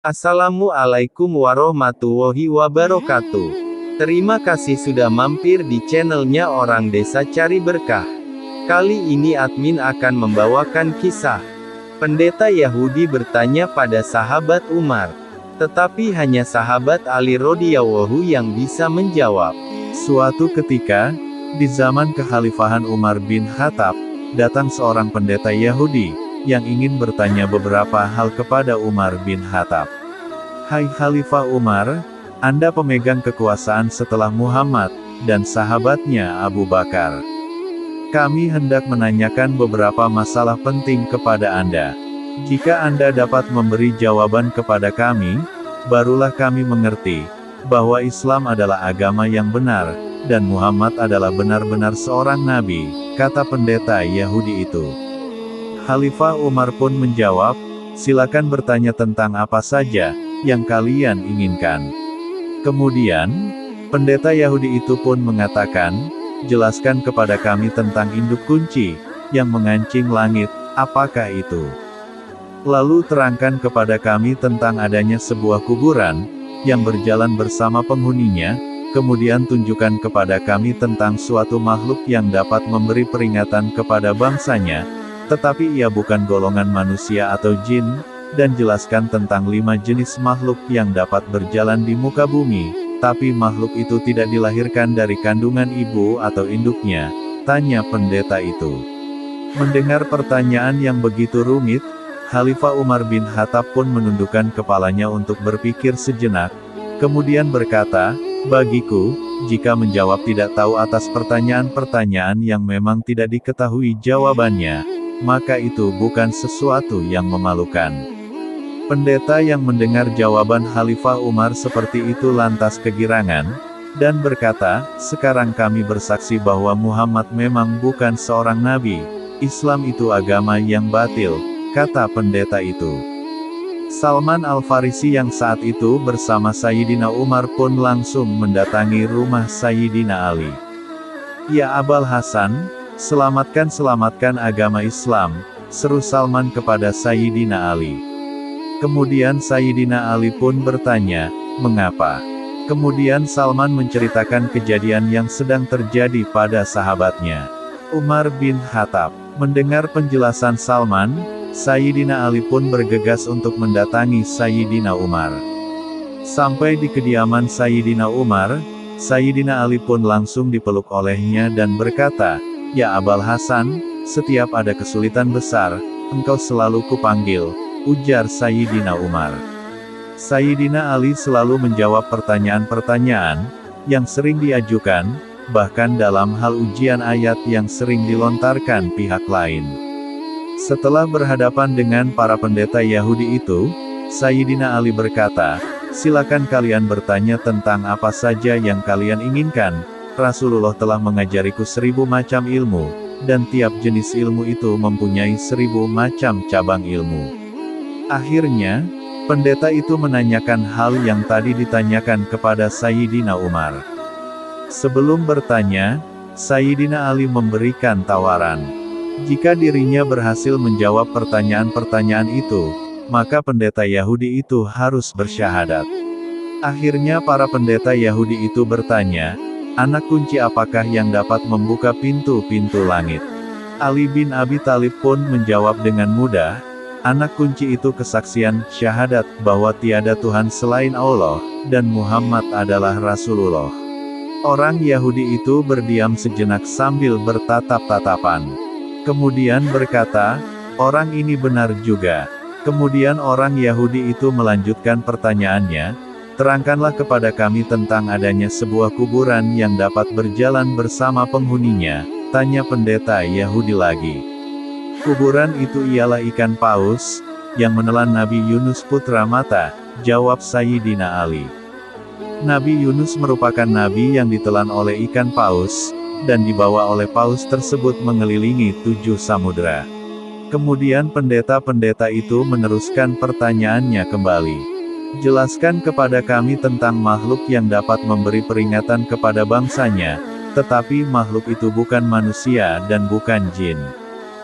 Assalamualaikum warahmatullahi wabarakatuh. Terima kasih sudah mampir di channelnya Orang Desa Cari Berkah. Kali ini admin akan membawakan kisah pendeta Yahudi bertanya pada sahabat Umar. Tetapi hanya sahabat Ali radhiyallahu yang bisa menjawab. Suatu ketika, di zaman kekhalifahan Umar bin Khattab, datang seorang pendeta Yahudi yang ingin bertanya beberapa hal kepada Umar bin Khattab. Hai Khalifah Umar, Anda pemegang kekuasaan setelah Muhammad dan sahabatnya Abu Bakar. Kami hendak menanyakan beberapa masalah penting kepada Anda. Jika Anda dapat memberi jawaban kepada kami, barulah kami mengerti bahwa Islam adalah agama yang benar, dan Muhammad adalah benar-benar seorang nabi, kata pendeta Yahudi itu. Khalifah Umar pun menjawab, silakan bertanya tentang apa saja yang kalian inginkan. Kemudian, pendeta Yahudi itu pun mengatakan, jelaskan kepada kami tentang induk kunci yang mengancing langit, apakah itu? Lalu terangkan kepada kami tentang adanya sebuah kuburan yang berjalan bersama penghuninya. Kemudian tunjukkan kepada kami tentang suatu makhluk yang dapat memberi peringatan kepada bangsanya, tetapi ia bukan golongan manusia atau jin, dan jelaskan tentang 5 jenis makhluk yang dapat berjalan di muka bumi, tapi makhluk itu tidak dilahirkan dari kandungan ibu atau induknya, tanya pendeta itu. Mendengar pertanyaan yang begitu rumit, Khalifah Umar bin Khattab pun menundukkan kepalanya untuk berpikir sejenak, kemudian berkata, bagiku, jika menjawab tidak tahu atas pertanyaan-pertanyaan yang memang tidak diketahui jawabannya, maka itu bukan sesuatu yang memalukan. Pendeta yang mendengar jawaban Khalifah Umar seperti itu lantas kegirangan, dan berkata, sekarang kami bersaksi bahwa Muhammad memang bukan seorang nabi, Islam itu agama yang batil, kata pendeta itu. Salman Al-Farisi yang saat itu bersama Sayyidina Umar pun langsung mendatangi rumah Sayyidina Ali. Ya Abul Hasan, selamatkan agama Islam, seru Salman kepada Sayyidina Ali. Kemudian Sayyidina Ali pun bertanya, mengapa? Kemudian Salman menceritakan kejadian yang sedang terjadi pada sahabatnya, Umar bin Khattab. Mendengar penjelasan Salman, Sayyidina Ali pun bergegas untuk mendatangi Sayyidina Umar. Sampai di kediaman Sayyidina Umar, Sayyidina Ali pun langsung dipeluk olehnya dan berkata, ya Abul Hasan, setiap ada kesulitan besar, engkau selalu kupanggil, ujar Sayyidina Umar. Sayyidina Ali selalu menjawab pertanyaan-pertanyaan yang sering diajukan, bahkan dalam hal ujian ayat yang sering dilontarkan pihak lain. Setelah berhadapan dengan para pendeta Yahudi itu, Sayyidina Ali berkata, silakan kalian bertanya tentang apa saja yang kalian inginkan. Rasulullah telah mengajariku 1000 macam ilmu, dan tiap jenis ilmu itu mempunyai 1000 macam cabang ilmu. Akhirnya, pendeta itu menanyakan hal yang tadi ditanyakan kepada Sayyidina Umar. Sebelum bertanya, Sayyidina Ali memberikan tawaran. Jika dirinya berhasil menjawab pertanyaan-pertanyaan itu, maka pendeta Yahudi itu harus bersyahadat. Akhirnya para pendeta Yahudi itu bertanya, anak kunci apakah yang dapat membuka pintu-pintu langit? Ali bin Abi Thalib pun menjawab dengan mudah, anak kunci itu kesaksian syahadat bahwa tiada Tuhan selain Allah, dan Muhammad adalah Rasulullah. Orang Yahudi itu berdiam sejenak sambil bertatap-tatapan. Kemudian berkata, orang ini benar juga. Kemudian orang Yahudi itu melanjutkan pertanyaannya, terangkanlah kepada kami tentang adanya sebuah kuburan yang dapat berjalan bersama penghuninya, tanya pendeta Yahudi lagi. Kuburan itu ialah ikan paus, yang menelan Nabi Yunus putra Mata, jawab Sayyidina Ali. Nabi Yunus merupakan nabi yang ditelan oleh ikan paus, dan dibawa oleh paus tersebut mengelilingi 7 samudera. Kemudian pendeta-pendeta itu meneruskan pertanyaannya kembali. Jelaskan kepada kami tentang makhluk yang dapat memberi peringatan kepada bangsanya, tetapi makhluk itu bukan manusia dan bukan jin.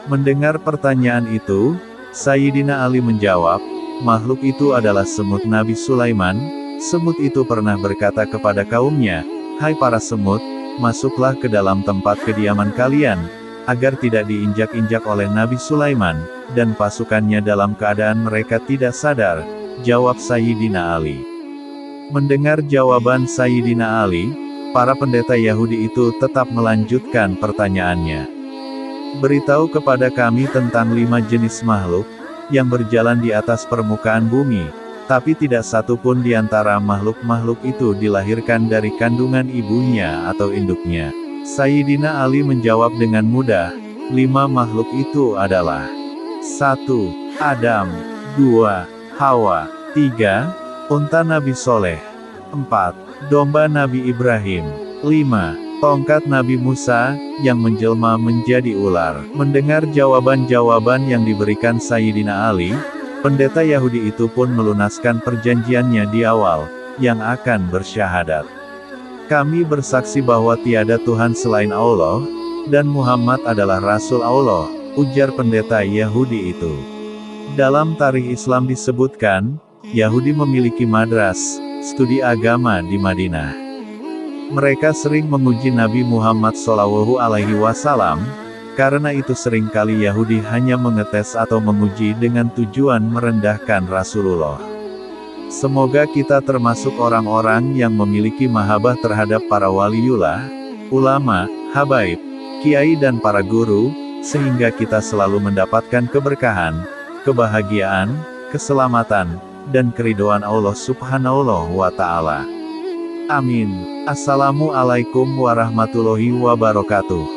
Mendengar pertanyaan itu, Sayyidina Ali menjawab, makhluk itu adalah semut Nabi Sulaiman. Semut itu pernah berkata kepada kaumnya, "Hai para semut, masuklah ke dalam tempat kediaman kalian, agar tidak diinjak-injak oleh Nabi Sulaiman, dan pasukannya dalam keadaan mereka tidak sadar," jawab Sayyidina Ali. Mendengar jawaban Sayyidina Ali, para pendeta Yahudi itu tetap melanjutkan pertanyaannya. "Beritahu kepada kami tentang 5 jenis makhluk, yang berjalan di atas permukaan bumi, tapi tidak satu pun di antara makhluk-makhluk itu dilahirkan dari kandungan ibunya atau induknya." Sayyidina Ali menjawab dengan mudah, 5 makhluk itu adalah 1. Adam, 2. Hawa, 3. Unta Nabi Soleh, 4. Domba Nabi Ibrahim, 5. Tongkat Nabi Musa, yang menjelma menjadi ular. Mendengar jawaban-jawaban yang diberikan Sayyidina Ali, pendeta Yahudi itu pun melunaskan perjanjiannya di awal, yang akan bersyahadat. "Kami bersaksi bahwa tiada Tuhan selain Allah, dan Muhammad adalah Rasul Allah," ujar pendeta Yahudi itu. Dalam tarikh Islam disebutkan, Yahudi memiliki madras, studi agama di Madinah. Mereka sering memuji Nabi Muhammad SAW, karena itu seringkali Yahudi hanya mengetes atau memuji dengan tujuan merendahkan Rasulullah. Semoga kita termasuk orang-orang yang memiliki mahabbah terhadap para waliullah, ulama, habaib, kiai dan para guru, sehingga kita selalu mendapatkan keberkahan, kebahagiaan, keselamatan, dan keridhaan Allah Subhanahu wa Ta'ala. Amin. Assalamualaikum warahmatullahi wabarakatuh.